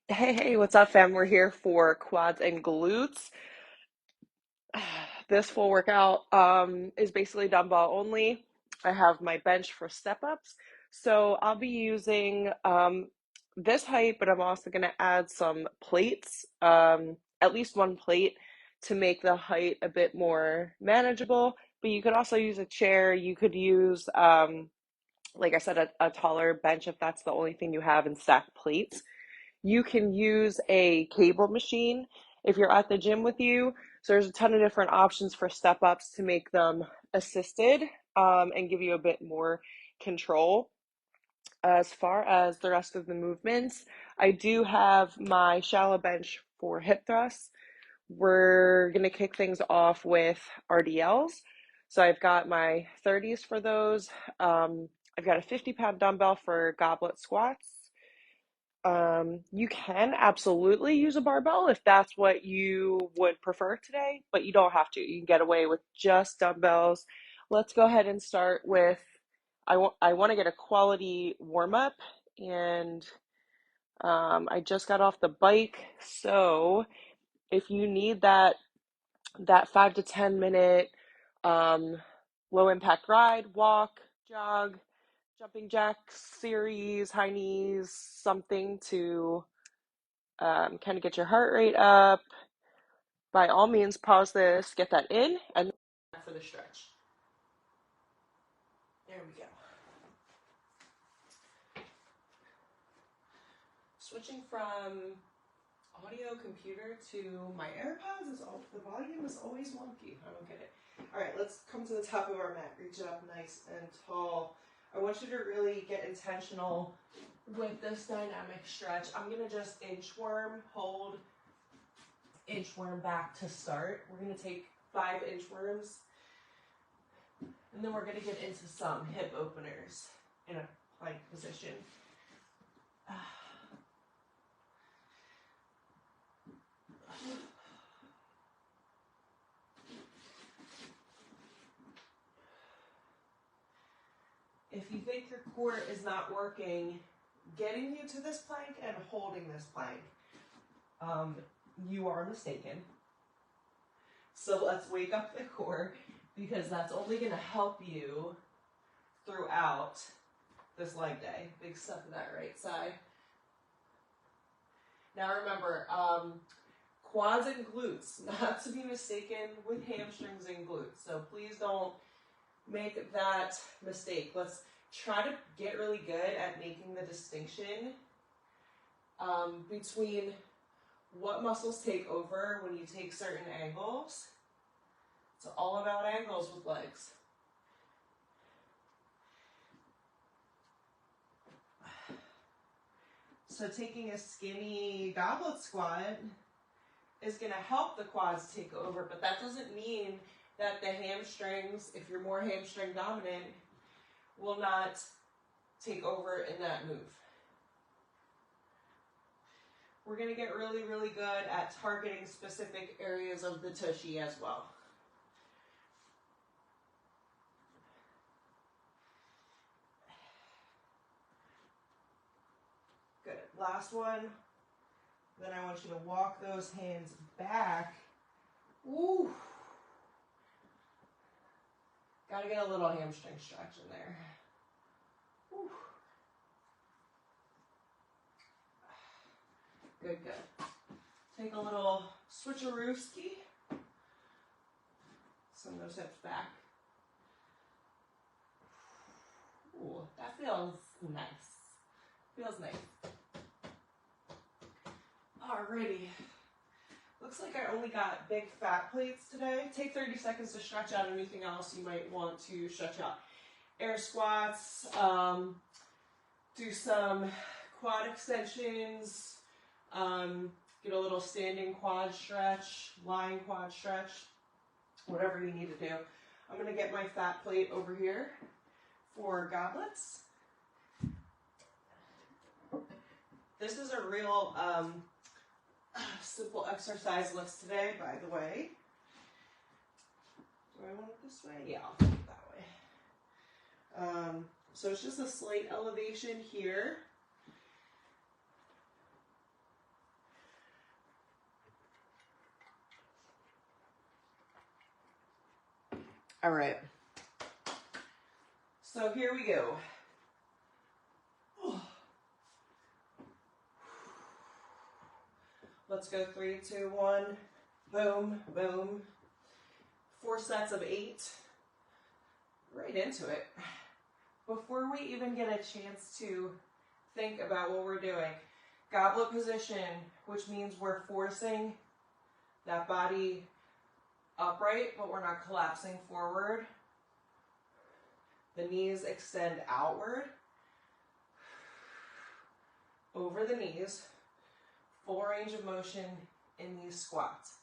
Hey, what's up, fam? We're here for quads and glutes. This full workout is basically dumbbell only. I have my bench for step ups. So I'll be using this height, but I'm also going to add some plates, at least one plate to make the height a bit more manageable. But you could also use a chair. You could use, like I said, a taller bench if that's the only thing you have, and stack plates. You can use a cable machine if you're at the gym with you. So there's a ton of different options for step ups to make them assisted and give you a bit more control. As far as the rest of the movements, I do have my shallow bench for hip thrusts. We're going to kick things off with RDLs. So I've got my 30s for those. I've got a 50-pound dumbbell for goblet squats. You can absolutely use a barbell if that's what you would prefer today, but you don't have to. You can get away with just dumbbells. Let's go ahead and start with I want to get a quality warm up, and I just got off the bike, so if you need that 5 to 10 minute um, low impact ride, walk, jog, jumping jacks series, high knees, something to kind of get your heart rate up. By all means, pause this, get that in, and then back for the stretch. There we go. Switching from audio computer to my AirPods the volume is always wonky. I don't get it. All right, let's come to the top of our mat. Reach it up nice and tall. I want you to really get intentional with this dynamic stretch. I'm gonna just inchworm, hold, inchworm back to start. We're gonna take 5 inchworms, and then we're gonna get into some hip openers in a plank position. If you think your core is not working, getting you to this plank and holding this plank, you are mistaken. So let's wake up the core, because that's only going to help you throughout this leg day. Big step to that right side. Now remember, quads and glutes, not to be mistaken with hamstrings and glutes. So please don't make that mistake. Let's try to get really good at making the distinction between what muscles take over when you take certain angles. It's all about angles with legs. So taking a skinny goblet squat is going to help the quads take over, but that doesn't mean that the hamstrings, if you're more hamstring dominant, will not take over in that move. We're going to get really, really good at targeting specific areas of the tushy as well. Good. Last one. Then I want you to walk those hands back. Ooh. Gotta get a little hamstring stretch in there. Ooh. Good, good. Take a little switcheroo-ski. Send those hips back. Ooh, that feels nice. Feels nice. Alrighty. Looks like I only got big fat plates today. Take 30 seconds to stretch out anything else you might want to stretch out. Air squats, do some quad extensions, get a little standing quad stretch, lying quad stretch, whatever you need to do. I'm going to get my fat plate over here for goblets. This is a real simple exercise list today, by the way. Do I want it this way? Yeah, I'll put it that way. So it's just a slight elevation here. All right. So here we go. Let's go 3, 2, 1. Boom, boom. 4 sets of 8. Right into it. Before we even get a chance to think about what we're doing, goblet position, which means we're forcing that body upright, but we're not collapsing forward. The knees extend outward, over the knees, full range of motion in these squats.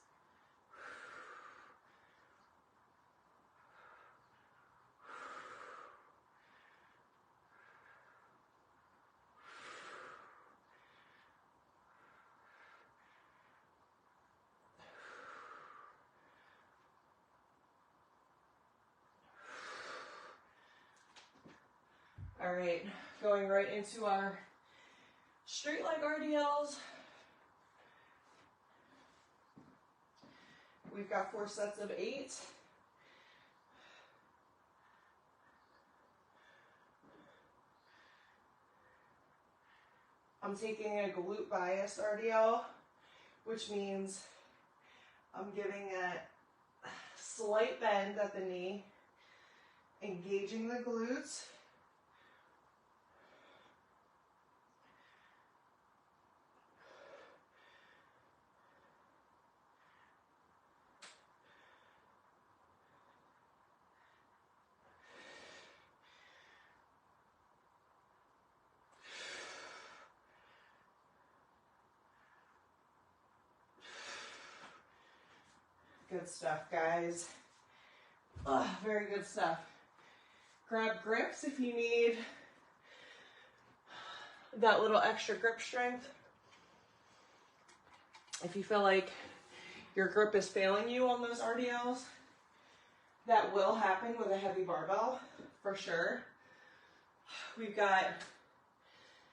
All right, going right into our straight leg RDLs. We've got 4 sets of 8. I'm taking a glute bias RDL, which means I'm giving a slight bend at the knee, engaging the glutes. Good stuff, guys. Very good stuff. Grab grips if you need that little extra grip strength. If you feel like your grip is failing you on those RDLs, that will happen with a heavy barbell, for sure. We've got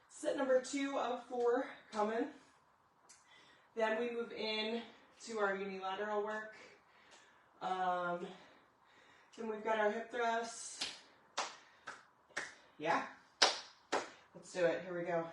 set number 2 of 4 coming. Then we move in to our unilateral work. Then we've got our hip thrusts. Yeah, let's do it. Here we go.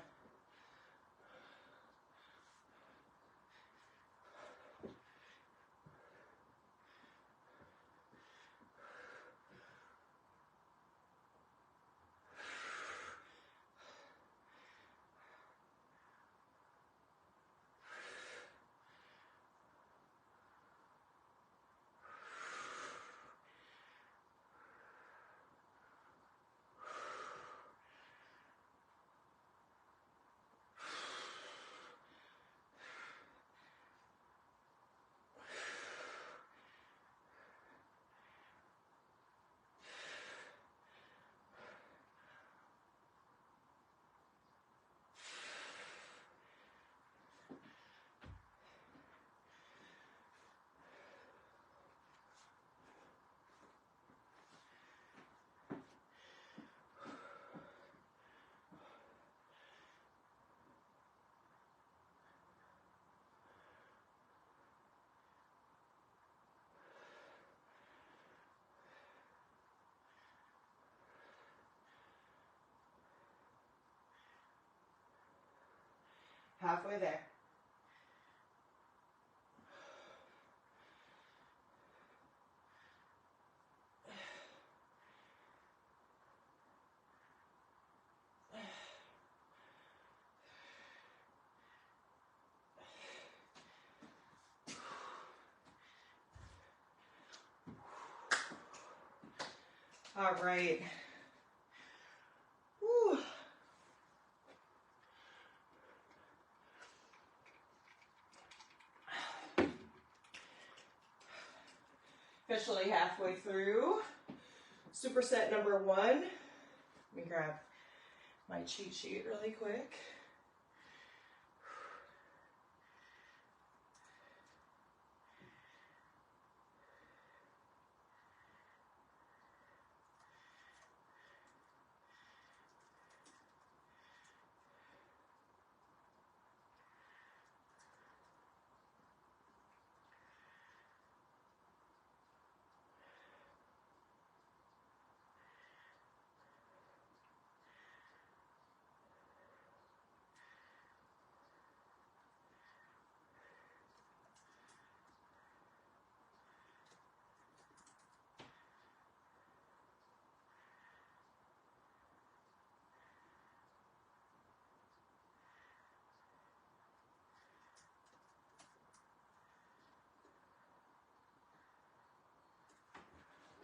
Halfway there. All right. Whew. Officially halfway through superset number 1. Let me grab my cheat sheet really quick.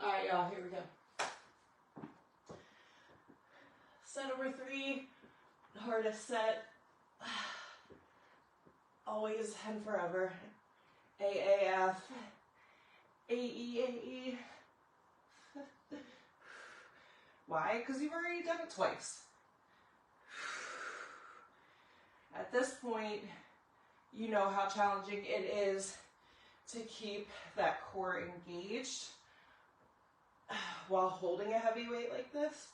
All right, y'all, here we go. Set number 3, hardest set, always and forever. AAF, AE. Why? Because you've already done it twice. At this point, you know how challenging it is to keep that core engaged while holding a heavy weight like this.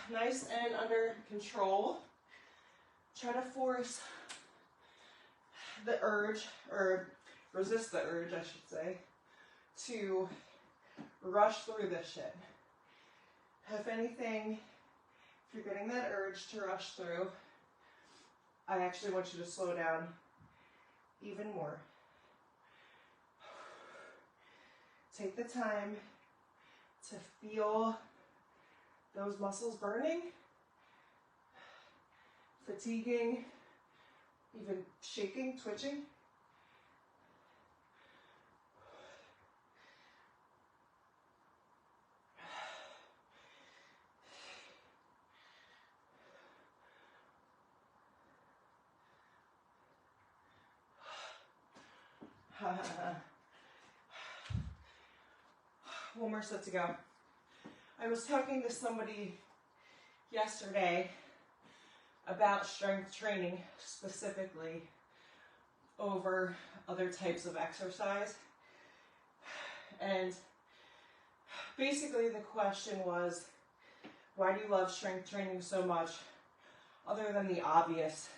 Nice and under control. Try to force the urge, or resist the urge, I should say, to rush through this shit. If anything, if you're getting that urge to rush through, I actually want you to slow down even more. Take the time to feel those muscles burning, fatiguing, even shaking, twitching. One more set to go. I was talking to somebody yesterday about strength training specifically over other types of exercise. And basically the question was, why do you love strength training so much? Other than the obvious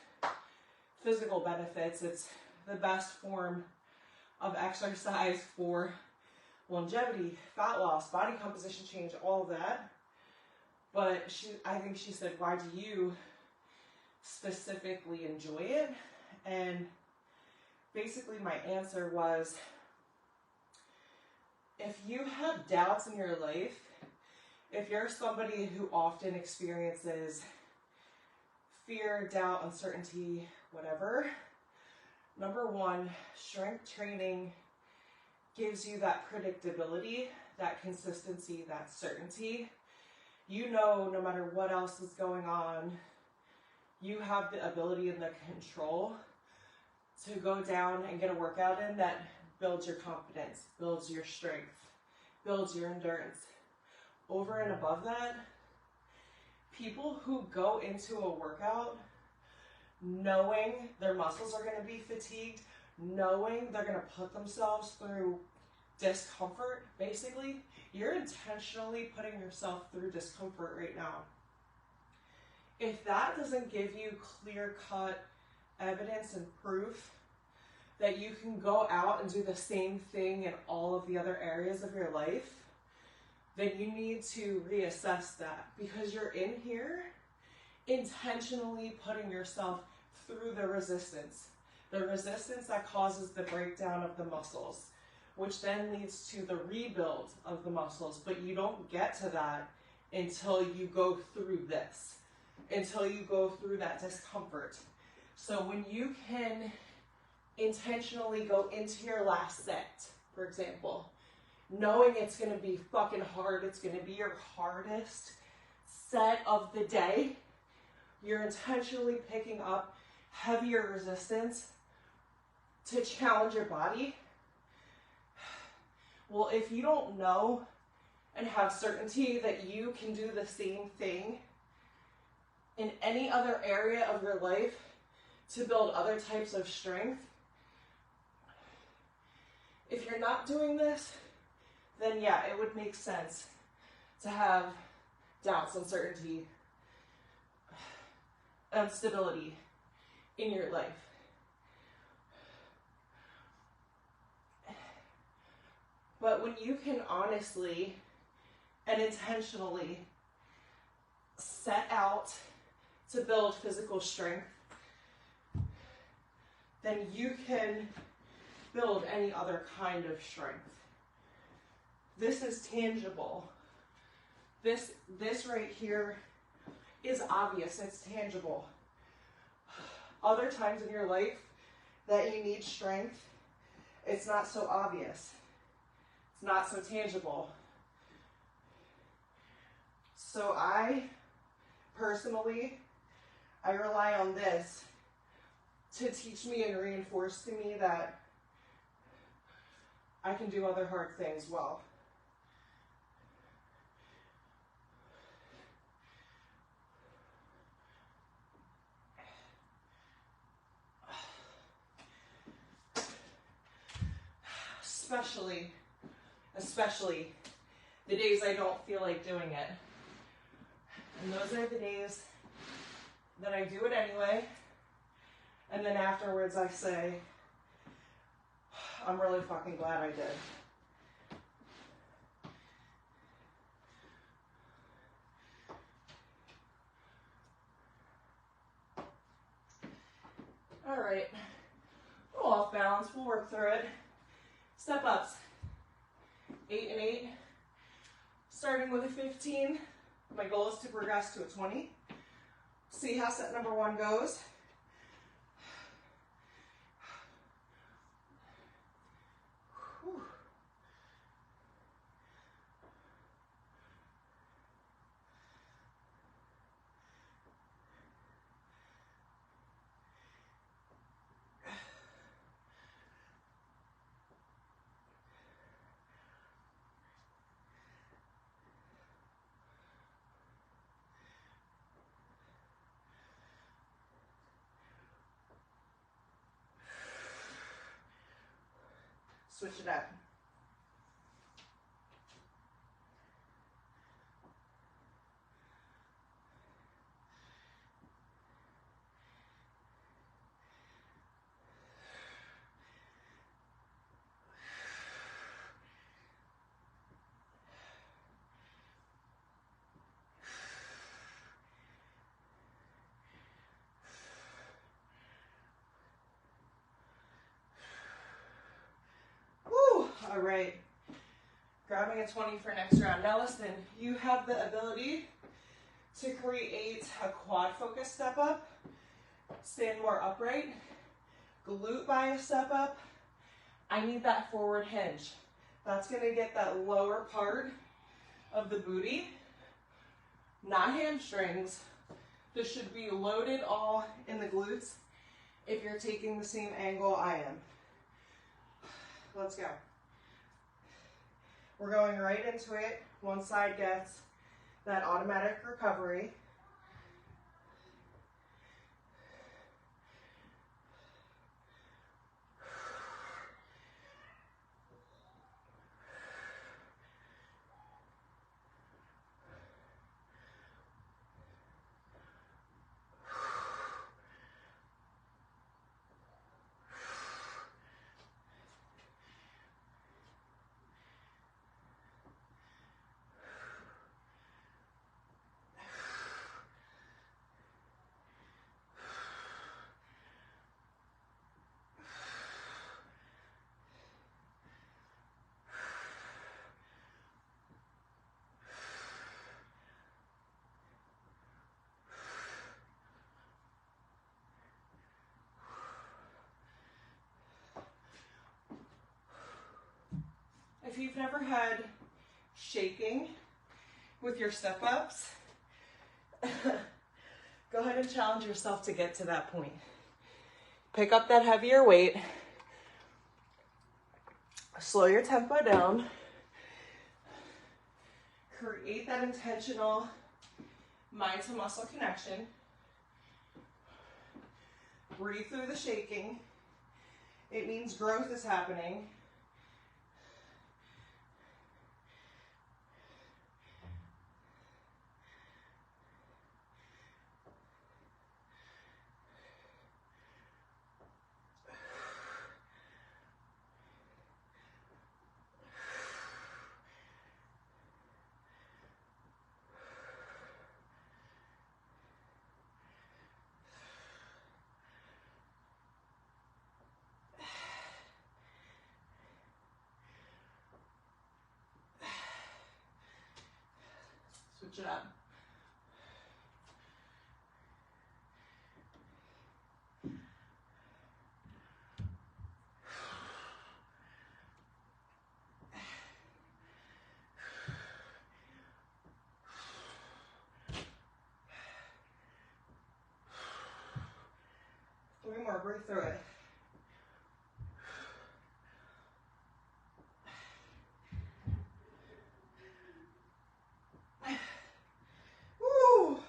physical benefits, it's the best form of exercise for longevity, fat loss, body composition change, all of that. But I think she said, why do you specifically enjoy it? And basically my answer was, if you have doubts in your life, if you're somebody who often experiences fear, doubt, uncertainty, whatever, number one, strength training gives you that predictability, that consistency, that certainty. You know, no matter what else is going on, you have the ability and the control to go down and get a workout in that builds your confidence, builds your strength, builds your endurance. Over and above that, people who go into a workout knowing their muscles are going to be fatigued, knowing they're going to put themselves through discomfort, basically, you're intentionally putting yourself through discomfort right now. If that doesn't give you clear-cut evidence and proof that you can go out and do the same thing in all of the other areas of your life, then you need to reassess that, because you're in here intentionally putting yourself through the resistance that causes the breakdown of the muscles, which then leads to the rebuild of the muscles. But you don't get to that until you go through this, until you go through that discomfort. So when you can intentionally go into your last set, for example, knowing it's going to be fucking hard, it's going to be your hardest set of the day, you're intentionally picking up heavier resistance to challenge your body. Well, if you don't know and have certainty that you can do the same thing in any other area of your life to build other types of strength, if you're not doing this, then yeah, it would make sense to have doubts, uncertainty, instability in your life. But when you can honestly and intentionally set out to build physical strength, then you can build any other kind of strength. This is tangible. This right here is obvious, it's tangible. Other times in your life that you need strength, it's not so obvious. It's not so tangible. So I rely on this to teach me and reinforce to me that I can do other hard things well. Especially the days I don't feel like doing it. And those are the days that I do it anyway. And then afterwards I say, I'm really fucking glad I did. All right, a little off balance, we'll work through it. Step ups, 8 and 8, starting with a 15. My goal is to progress to a 20. See how set number 1 goes. Whew. Switch it up. All right, grabbing a 20 for next round. Now listen, you have the ability to create a quad focus step up, stand more upright, glute bias step up. I need that forward hinge. That's gonna get that lower part of the booty, not hamstrings. This should be loaded all in the glutes if you're taking the same angle I am. Let's go. We're going right into it. One side gets that automatic recovery. If you've never had shaking with your step ups, go ahead and challenge yourself to get to that point. Pick up that heavier weight, slow your tempo down, create that intentional mind to muscle connection, breathe through the shaking. It means growth is happening. Switch it up. Three more, breathe through it. Woo!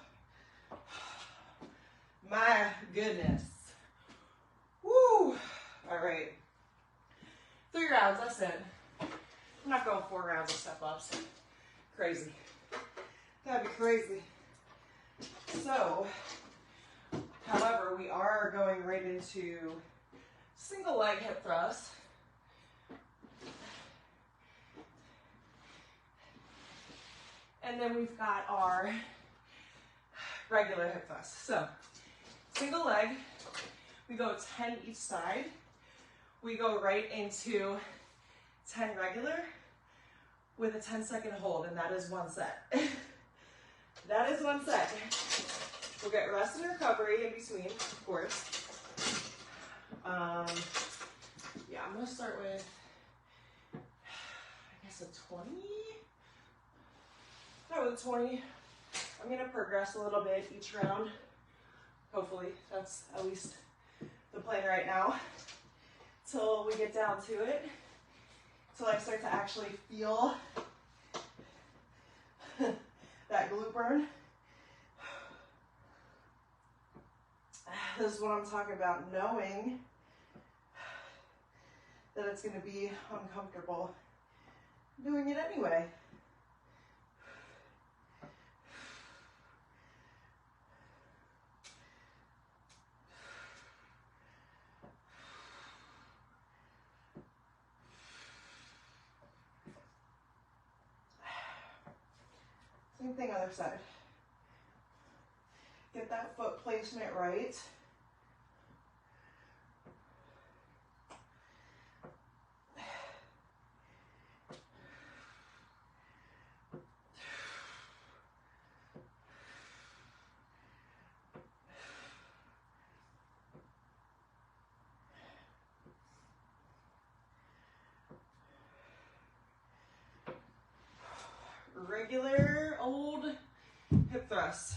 My goodness. Woo! All right. 3 rounds, that's it. I'm not going 4 rounds of step-ups. Crazy. That'd be crazy. So, however, we are going right into single leg hip thrust. And then we've got our regular hip thrust. So, single leg, we go 10 each side. We go right into 10 regular with a 10-second hold, and that is 1 set. That is 1 set. We'll get rest and recovery in between, of course. Yeah, I'm gonna start with, I guess, a 20. Start with 20. I'm gonna progress a little bit each round. Hopefully, that's at least the plan right now. Till we get down to it. Till I start to actually feel that glute burn. This is what I'm talking about, knowing that it's going to be uncomfortable doing it anyway. Same thing, other side. Get that foot placement right. Regular old hip thrust.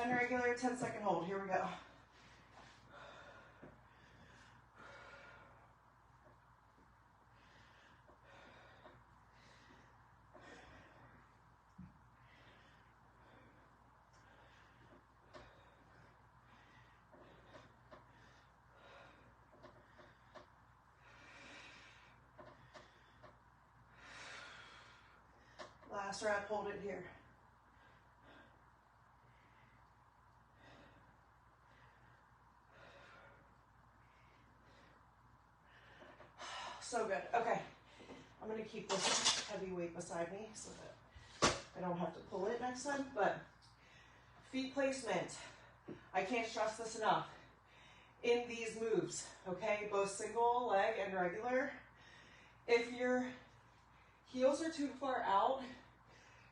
Regular 10-second hold. Here we go. Last rep, hold it here. So good. Okay, I'm gonna keep this heavy weight beside me so that I don't have to pull it next time, but feet placement. I can't stress this enough. In these moves, okay, both single leg and regular, if your heels are too far out,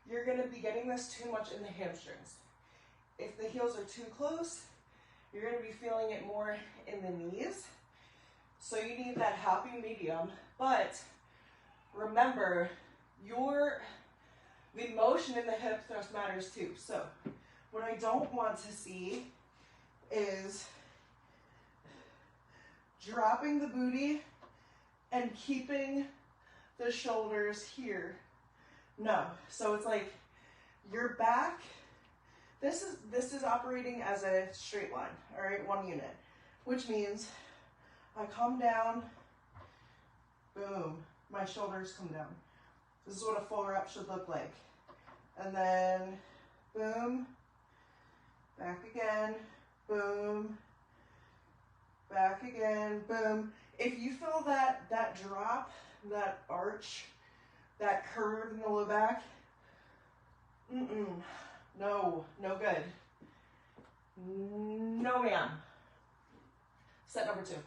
you're gonna be getting this too much in the hamstrings. If the heels are too close, you're gonna be feeling it more in the knees. So you need that happy medium, but remember, the motion in the hip thrust matters too. So what I don't want to see is dropping the booty and keeping the shoulders here. No, so it's like your back, this is operating as a straight line, all right, 1 unit, which means I come down, boom, my shoulders come down. This is what a full rep should look like. And then, boom, back again, boom, back again, boom. If you feel that drop, that arch, that curve in the low back, no good. No ma'am. Set number 2. Okay.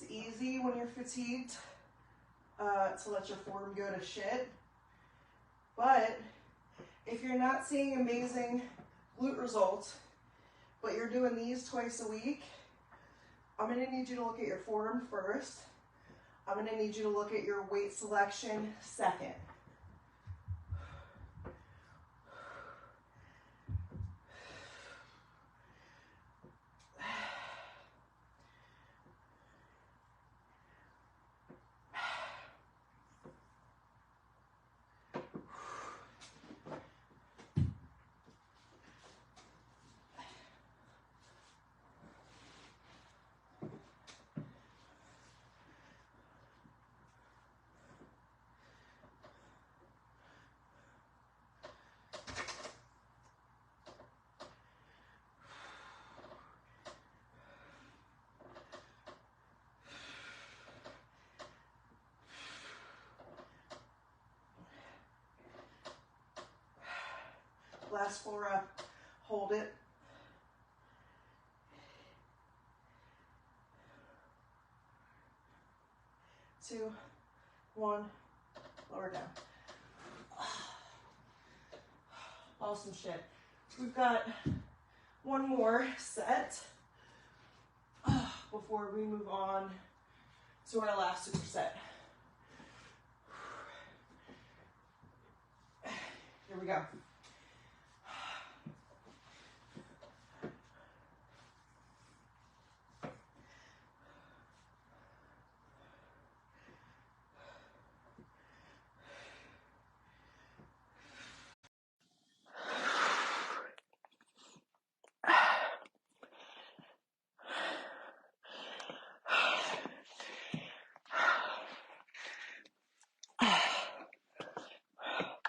It's easy when you're fatigued to let your form go to shit. But if you're not seeing amazing glute results, but you're doing these twice a week, I'm gonna need you to look at your form first. I'm gonna need you to look at your weight selection second. Last 4 up, hold it. 2, 1, lower down. Awesome shit. We've got one more set before we move on to our last superset. Here we go.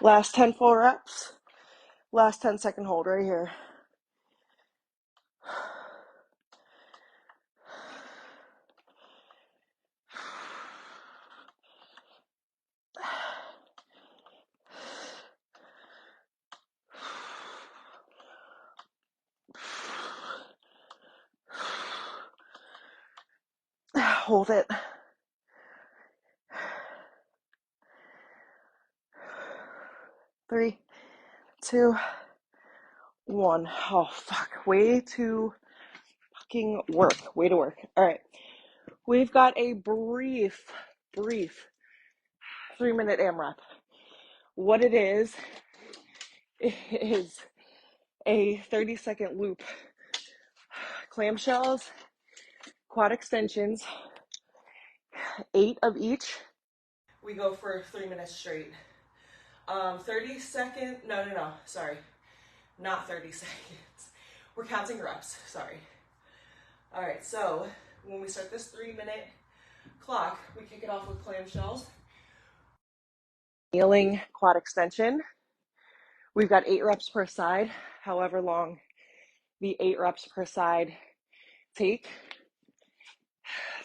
Last 10 full reps. Last 10-second hold right here. Hold it. 3, 2, 1. Oh, fuck. Way to fucking work. Way to work. All right. We've got a brief 3-minute AMRAP. What it is a 30-second loop. Clamshells, quad extensions, 8 of each. We go for 3 minutes straight. 30-second, no, sorry. Not 30 seconds. We're counting reps, sorry. All right, so when we start this 3-minute clock, we kick it off with clamshells. Kneeling quad extension. We've got 8 reps per side, however long the 8 reps per side take.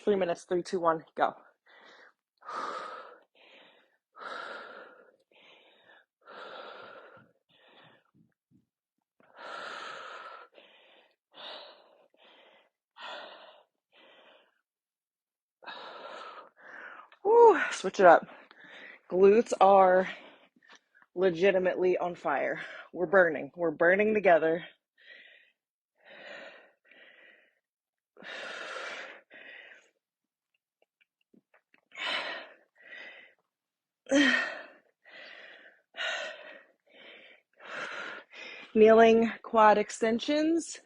3 minutes, 3, 2, 1, go. Woo, switch it up. Glutes are legitimately on fire. We're burning together. Kneeling quad extensions.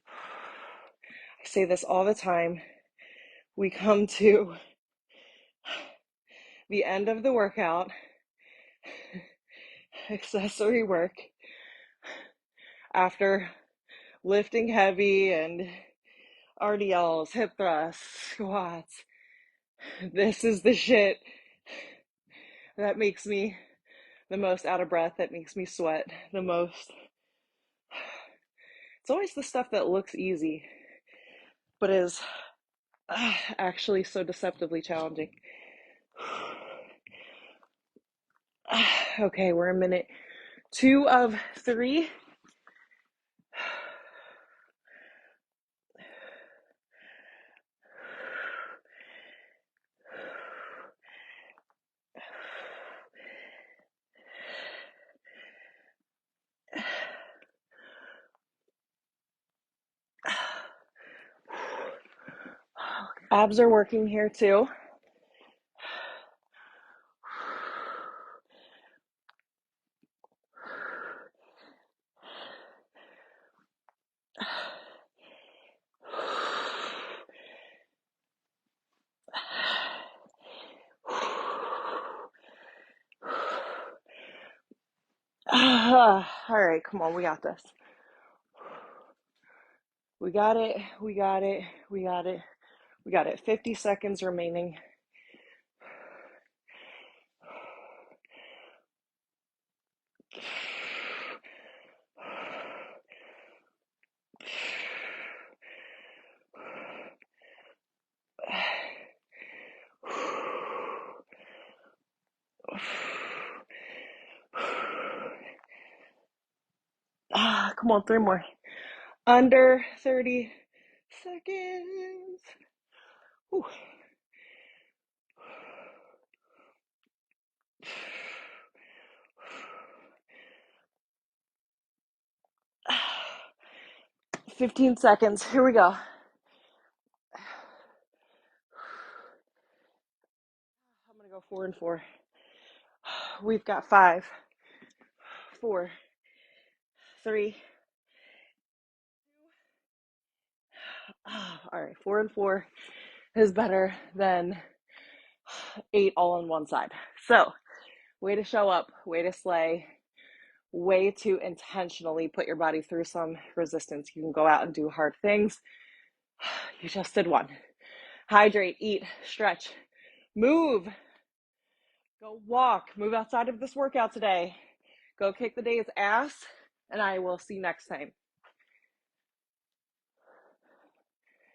I say this all the time. We come to the end of the workout, accessory work, after lifting heavy and RDLs, hip thrusts, squats. This is the shit that makes me the most out of breath, that makes me sweat the most. It's always the stuff that looks easy, but is actually so deceptively challenging. Okay, we're in minute 2 of 3. Abs are working here too. All right, come on, we got this. We got it, we got it, we got it, we got it. 50 seconds remaining. Come on, 3 more. Under 30 seconds. Whew. Fifteen seconds. Here we go. I'm gonna go 4 and 4. We've got 5, 4, 3. All right, 4 and 4 is better than 8 all on one side. So, way to show up, way to slay, way to intentionally put your body through some resistance. You can go out and do hard things. You just did one. Hydrate, eat, stretch, move. Go walk, move outside of this workout today. Go kick the day's ass, and I will see you next time.